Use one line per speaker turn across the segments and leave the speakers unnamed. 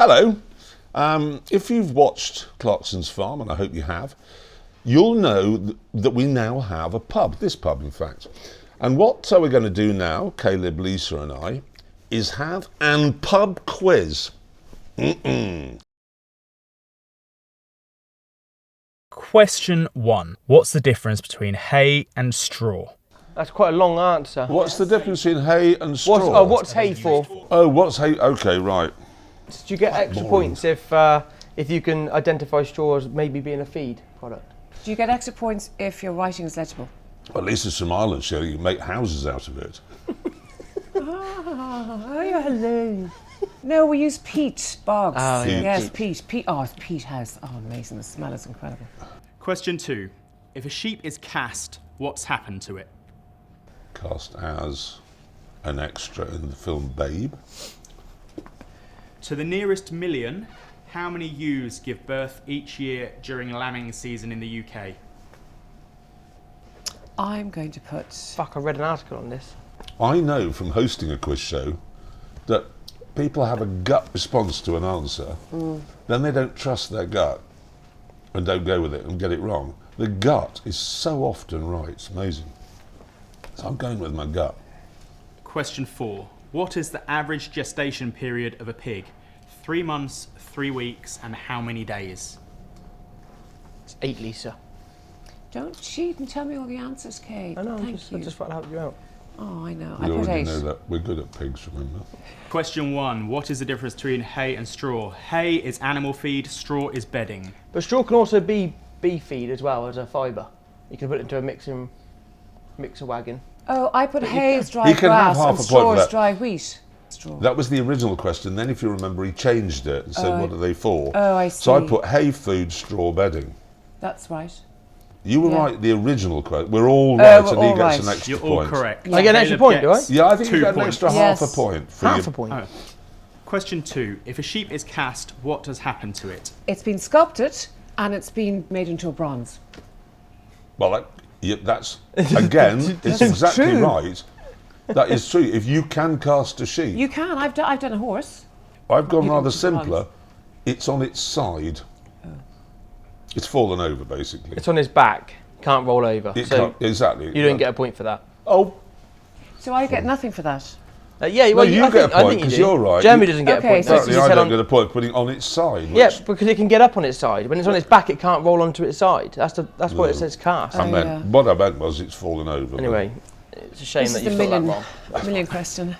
Hello. If you've watched Clarkson's Farm, and I hope you have, you'll know that we now have a pub, this pub in fact. And what we're going to do now, Kaleb, Lisa and I, is have an pub quiz.
Question 1. What's the difference between hay and straw?
That's quite a long answer.
What's the difference in hay and straw?
What's hay for?
Oh, what's hay? Okay, right.
Do you get extra points if you can identify straw as maybe being a feed product?
Do you get extra points if your writing is legible?
Well, at least it's from Ireland, so you can make houses out of it.
Hello. No, we use peat bogs.
Oh, yeah.
Yes, peat. Oh, it's peat house. Oh, amazing. The smell is incredible.
Question 2. If a sheep is cast, what's happened to it?
Cast as an extra in the film Babe.
To the nearest million, how many ewes give birth each year during lambing season in the UK?
I'm going to put...
Fuck, I read an article on this.
I know from hosting a quiz show that people have a gut response to an answer, then they don't trust their gut and don't go with it and get it wrong. The gut is so often right, it's amazing. So I'm going with my gut.
Question 4. What is the average gestation period of a pig? 3 months, 3 weeks, and how many days?
It's 8, Lisa.
Don't cheat and tell me all the answers, Kate.
I know,
Thank
I
you.
just thought I'd help you out.
Oh, I know.
We
I put
already
8.
know that. We're good at pigs, remember?
Question 1. What is the difference between hay and straw? Hay is animal feed, straw is bedding.
But straw can also be beef feed as well as a fibre. You can put it into a mixer wagon.
Oh, I put hay is dry
He can have
grass
half
and
a point
straw
for
is
that.
dry wheat. Straw.
That was the original question. Then, if you remember, he changed it and said, what are they for?
Oh, I see.
So I put hay, food, straw, bedding.
That's right.
You were
Yeah.
right, the original question. We're all right,
we're
and he
all
gets
right.
an extra
You're
point.
all correct.
I get an extra point, do I?
Yeah, I think you
2
get an
points.
extra
Yes.
half a point. For
Half
your,
a point.
Oh. Question 2. If a sheep is cast, what has happened to it?
It's been sculpted and it's been made into a bronze.
Well, that's, again, it's exactly
true.
right. That is true. If you can cast a sheep,
You can. I've done a horse.
I've gone
you
rather
can bronze.
simpler. It's on its side. It's fallen over, basically.
It's on his back, can't roll over.
It
So
can't, exactly.
you don't get a point for that.
Oh,
So I get nothing for that.
Yeah,
no,
well,
you
I
get
think,
a
I
point
think you
because
do.
you're right.
Jeremy doesn't get
Okay,
a point.
so
That's
Apparently,
because
I
he said
don't
on-
get a point putting on its side.
Yeah,
which
because it can get up on its side. When it's on its back, it can't roll onto its side. That's why it says cast.
I meant,
yeah.
what I meant was it's fallen over.
Anyway, it's a shame
This
that
is
you
the
got that
million,
wrong.
million question.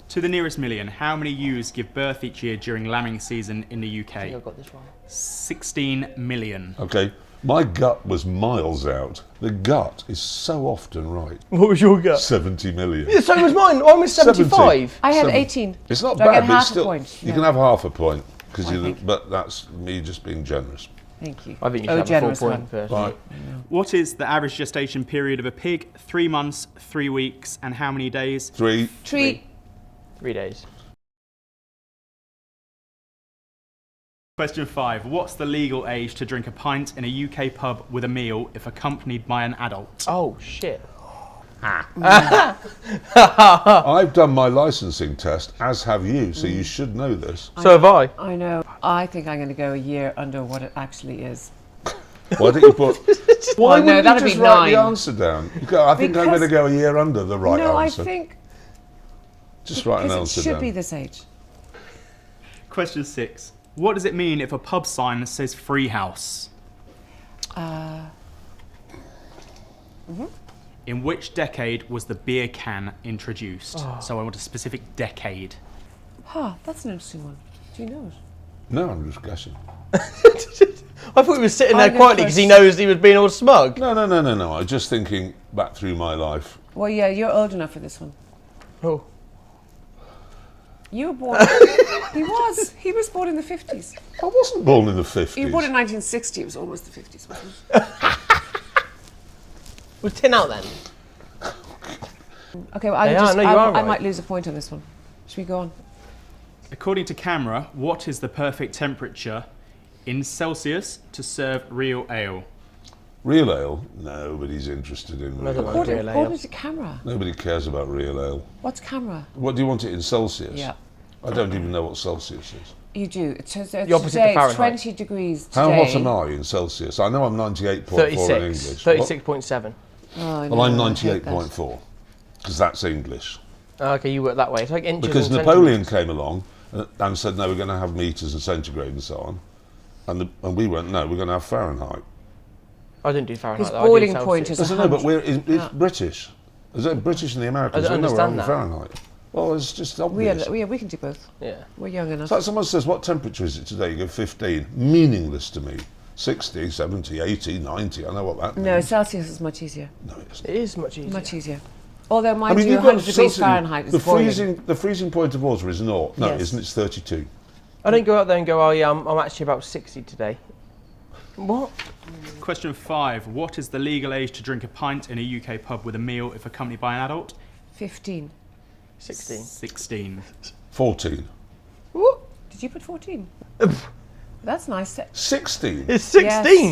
To the nearest million, how many ewes give birth each year during lambing season in the
I
UK?
think I got this wrong.
16 million.
Okay, my gut was miles out. The gut is so often right.
What was your gut?
70 million.
Yeah, so was mine. Mine was 75.
I had
Seven.
18.
It's not
Do I
bad,
get
but
half
it's still.
a point?
You
No.
can have half a point because
I think.
but that's me just being generous.
Thank you.
I think you
Oh,
should have a
generous
4 point
one.
first.
Right.
What is the average gestation period of a pig? 3 months, 3 weeks, and how many days?
3.
Tree.
3 days.
Question 5. What's the legal age to drink a pint in a UK pub with a meal if accompanied by an adult?
Oh, shit.
I've done my licensing test, as have you, so you should know this.
So have I.
I know. I think I'm going to go a year under what it actually is.
Why don't you put? Why
Well, no,
wouldn't you
that'd
just
be
write the
9.
answer down? You go, I think I'm
Because-
going to go a year under the right
no,
answer.
I think
Just write an
because
answer
it should
down.
be this age.
Question 6. What does it mean if a pub sign says free house? In which decade was the beer can introduced? So I want a specific decade.
Huh, that's an interesting one. Do you know it?
No, I'm just guessing.
I thought he was sitting there
I go
quietly because he
first.
knows he was being all smug.
No. I'm just thinking back through my life.
Well, yeah, you're old enough for this one.
Oh.
You were born... He was born in the 50s.
I wasn't born in the 50s.
You were born in 1960. It was almost the 50s, wasn't it?
Was tin out then?
Okay, well,
Yeah, no, you are
I
right.
might lose a point on this one. Should we go on?
According to camera, what is the perfect temperature in Celsius to serve real ale?
Real ale? Nobody's interested in real ale.
Real ale.
According to camera.
Nobody cares about real ale.
What's camera?
What do you want it in Celsius?
Yeah.
I don't even know what Celsius is.
You do. It says
The opposite to
today it's
Fahrenheit.
20 degrees today.
How hot am I in Celsius? I know I'm 98.4 in English.
36.7.
Oh, I
Well, I'm
know, I hate that.
98.4 because that's English.
Okay, you work that way. It's like inches
Because
and
Napoleon
centimetres.
came along and said, no, we're going to have meters and centigrade and so on. And we went, no, we're going to have Fahrenheit.
I didn't do Fahrenheit.
His
though, I did
boiling point
Celsius.
is
I don't know, but
100.
it's British. Is it British and the Americans?
I don't
No, we're
understand
having
that.
Fahrenheit. Well, it's just
We
obvious.
can do both.
Yeah.
We're young enough.
It's like someone says, what temperature is it today? You go 15. Meaningless to me. 60, 70, 80, 90. I know what that means.
No, Celsius is much easier.
No, it isn't.
It is much easier.
Much easier. Although, mind
I mean,
you,
you've got
100 degrees
Celsius-
Fahrenheit is boiling.
the freezing point of water is naught. No,
Yes.
isn't it? It's 32.
I don't go out there and go, oh yeah, I'm actually about 60 today. What?
Question 5. What is the legal age to drink a pint in a UK pub with a meal if accompanied by an adult?
15.
16.
16.
14.
What?
Did you put 14? That's nice.
16.
It's 16.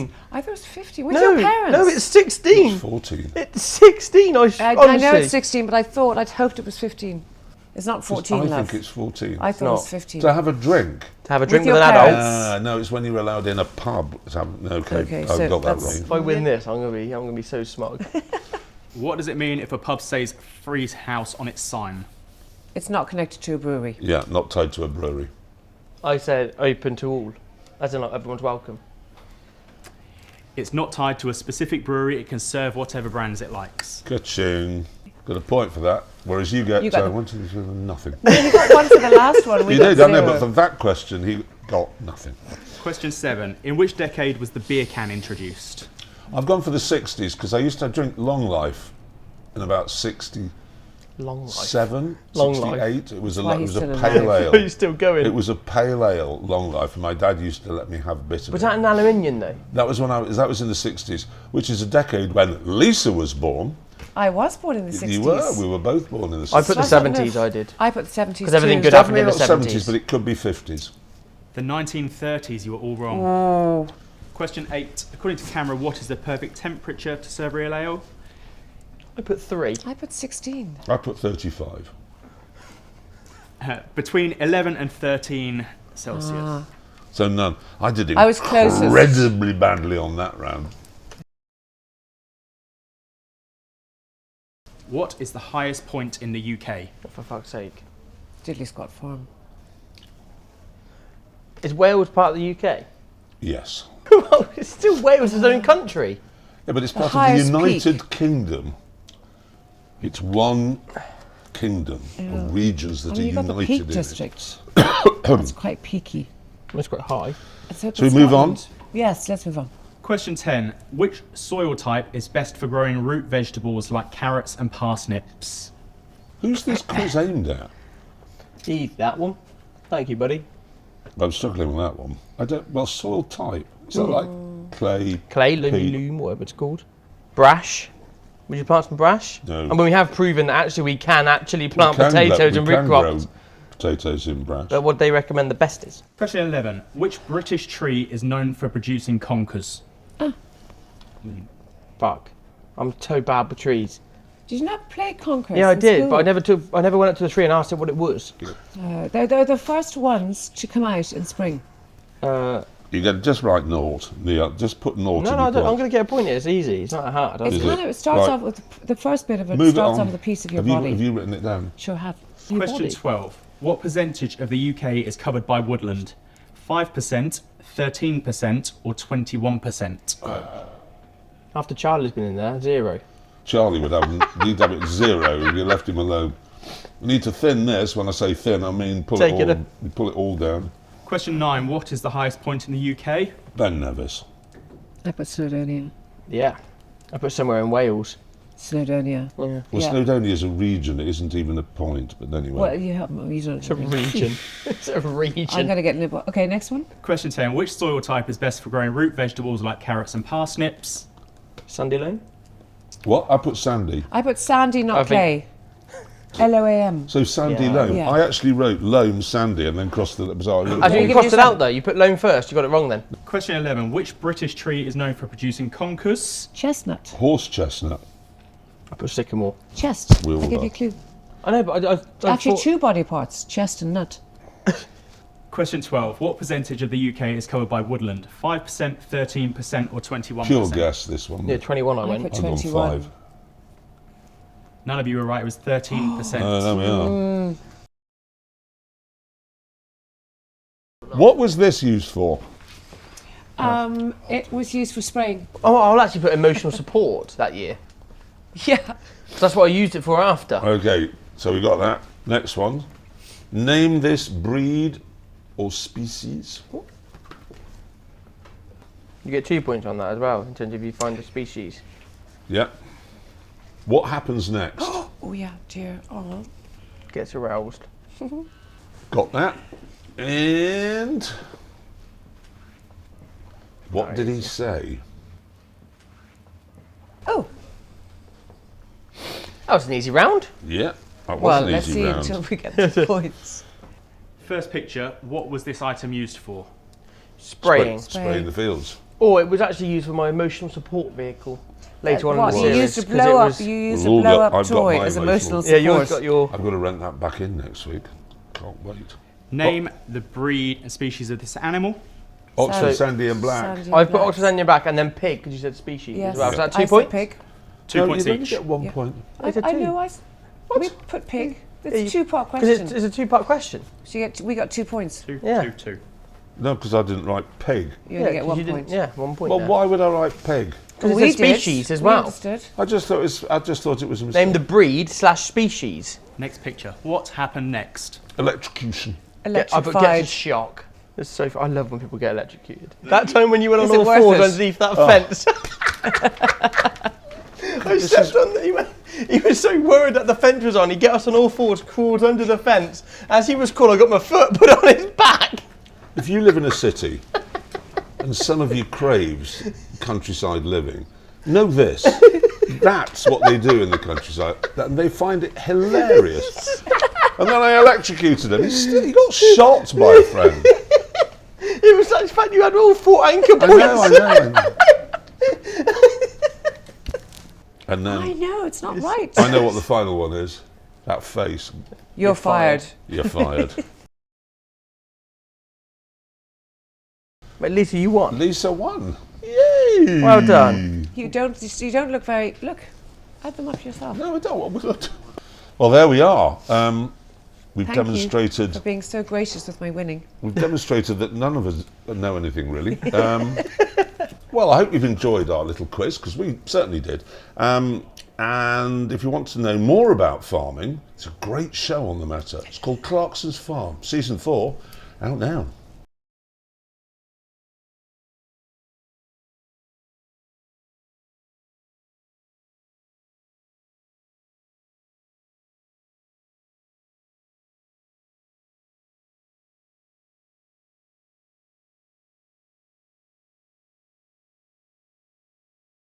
Yes. I thought it was 15. Where's
No,
your parents?
no, it's 16.
14.
It's 16.
I know
honestly.
it's 16, but I'd hoped it was 15. It's not 14,
I
love.
think it's 14.
I thought it was
not.
15.
To have a drink.
To have a drink
With
with,
your
an adult.
parents.
No, it's when you're allowed in a pub. Okay,
Okay,
I've
so
got that
that's-
wrong.
If I win this, I'm gonna be so smug.
What does it mean if a pub says Freeze House on its sign?
It's not connected to a brewery.
Yeah, not tied to a brewery.
I said open to all, as in like everyone's welcome.
It's not tied to a specific brewery. It can serve whatever brands it likes.
Ka-ching. Got a point for that. Whereas you get
You got the-
1, 2, 3, nothing.
You got one for the last one. We
He
got
did, I know,
zero.
but for that question, he got nothing.
Question 7. In which decade was the beer can introduced?
I've gone for the 60s because I used to drink Long Life in about 67,
Long life. Long Life.
68. It was a,
why
it
he's
was a
still
pale
alive.
Are you
ale.
still going?
It was a pale ale Long Life, and my dad used to let me have a bit of
Was
it.
that an aluminium though?
That was that was in the 60s, which is a decade when Lisa was born.
I was born in the 60s.
You were. We were both born in the 60s.
I put the
So I don't know
70s.
if-
I did.
I put the 70s
'Cause everything
too.
good happened in the
Definitely not
70s.
but it could be 50s.
The 1930s. You were all wrong.
Oh,
Question 8. According to camera, what is the perfect temperature to serve real ale?
I put 3.
I put 16.
I put 35.
Between 11 and 13 Celsius.
Ah.
So none. I did
I was closest.
incredibly badly on that round.
What is the highest point in the UK?
For fuck's sake.
Diddley Scott Farm.
Is Wales part of the UK?
Yes.
Well, it's still Wales' own country.
Yeah, but it's
The
part of the
highest
United Kingdom. It's one kingdom of regions that
I mean,
are
you've got the
united
Peak
in it.
District. That's quite peaky.
It's quite high.
Let's hope
Shall we
it's
move on?
Scotland. Yes, let's move on.
Question 10. Which soil type is best for growing root vegetables like carrots and parsnips?
Who's this quiz aimed at?
Eat that one. Thank you, buddy.
I'm struggling with that one. Well, soil type. Is that like clay?
Clay,
Peat.
loam, whatever it's called. Brash. Would you plant some brash?
No.
And when we have proven that actually we can actually plant
We can
potatoes and
we
root
can grow
crops.
potatoes in brash.
But what they recommend the best is?
Question 11. Which British tree is known for producing conkers?
Fuck. I'm so bad with trees.
Did you not play Conquest?
Yeah, I
in
did,
school?
but I never went up to the tree and asked it what it was.
They're the first ones to come out in spring.
No,
You get just right naught. Just put naught in
no,
your
I don't, I'm
point.
going to get a point here. It's easy. It's not that hard.
It's
Is
kind
it?
of, it starts
Right.
off with the first bit of it
Move it
starts
on.
off with a piece of your
Have you,
body.
have you written it down?
Sure have. Your
Question
body.
12. What percentage of the UK is covered by woodland? 5%, 13%, or 21%?
After Charlie's been in there, 0.
Charlie would have need to have it 0 if you left him alone. You need to thin this. When I say thin, I mean pull
Take
it
it
all. You pull it all down.
Question 9. What is the highest point in the UK?
Ben Nevis.
I put Snowdonia.
Yeah. I put somewhere in Wales.
Snowdonia.
Yeah.
Well,
Yeah.
Snowdonia is a region. It isn't even a point. But anyway.
Well, you have you don't.
It's a region. It's a region.
I'm gonna get nibble. Okay, next one.
Question 10. Which soil type is best for growing root vegetables like carrots and parsnips?
Sandy loam?
What? I put sandy.
I put sandy,
I
not
think-
clay. LOAM.
So sandy
Yeah.
loam.
Yeah.
I actually wrote loam sandy and then crossed the bizarre.
I
you
think you
give
crossed it
yourself-
out though. You put loam first. You got it wrong then.
Question 11. Which British tree is known for producing conkers?
Chestnut.
Horse chestnut.
I put sycamore.
Chest.
Wilbur.
I give you a clue.
I know, but I
Actually,
thought,
2 body parts: chest and nut.
Question 12. What percentage of the UK is covered by woodland? 5%, 13%, or 21%?
Pure guess, this one.
Yeah, 21 I
I
went.
put
I've gone
21.
5.
None of you were right. It was 13%.
There we are. What was this used for?
It was used for spraying.
Oh, I'll actually put emotional support that year.
Yeah.
So that's what I used it for after.
Okay, so we got that. Next one. Name this breed or species.
You get 2 points on that as well, in terms of you find the species.
Yeah. What happens next?
Oh yeah, dear. Oh.
Gets aroused.
Got that. And what did he say?
Oh.
That was an easy round.
Yeah, that was
Well,
an
let's
easy
see
round.
until we get the points.
First picture. What was this item used for?
Spraying.
Spraying the fields.
Or it was actually used for my emotional support vehicle later on in
What,
the
you
series.
used a
'cause it
blow up.
was-
You used
We've
a
all
blow
got-
up
I've got
toy
my
as
emotional-
emotional
Yeah,
support.
yours got your...
I've got to rent that back in next week. Can't wait.
Name the breed and species of this animal.
Oxford
So-
Sandy and Black.
Sandy
I've put
Black.
Oxford on your back and then pig, because you said species
Yes.
as well. So that's
I
2
said
points?
pig.
2 points
you only
each.
get 1
Yeah.
point.
It's a
I
two.
know. We put pig. It's
Yeah,
a two-part
Because
question.
it's a two-part question.
So we got 2 points.
Two,
Yeah.
two, two.
No, because I didn't write pig.
You only get
'cause
1
you didn't-
point.
Yeah, 1 point
Well,
there.
why would I write pig?
Because
We
it's a
did.
species as
We
well.
understood.
I just thought it was a mistake.
Name the breed / species.
Next picture. What happened next?
Electrocution.
I put gets a
Electrified.
shock. It's so. I love when people get electrocuted. That time when you went on
Is it
all
worth
fours
it?
underneath that fence. I stepped on. He was so worried that the fence was on. He get us on all fours, crawled under the fence. As he was crawling, I got my foot put on his back.
If you live in a city and some of you craves countryside living, know this. That's what they do in the countryside. And they find it hilarious. And then I electrocuted him. He got shot by a friend.
It was such fun. You had all 4 anchor points.
I know. And
I
then
know, it's not right.
I know what the final one is. That face.
You're fired.
You're fired.
But Lisa, you won.
Lisa won. Yay!
Well done.
You don't look very. Look, add them up yourself.
No, I don't. Well, there we are. We've
Thank you
demonstrated.
for being so gracious with my winning.
We've demonstrated that none of us know anything really. Well, I hope you've enjoyed our little quiz, because we certainly did. And if you want to know more about farming, it's a great show on the matter. It's called Clarkson's Farm, Season 4, out now.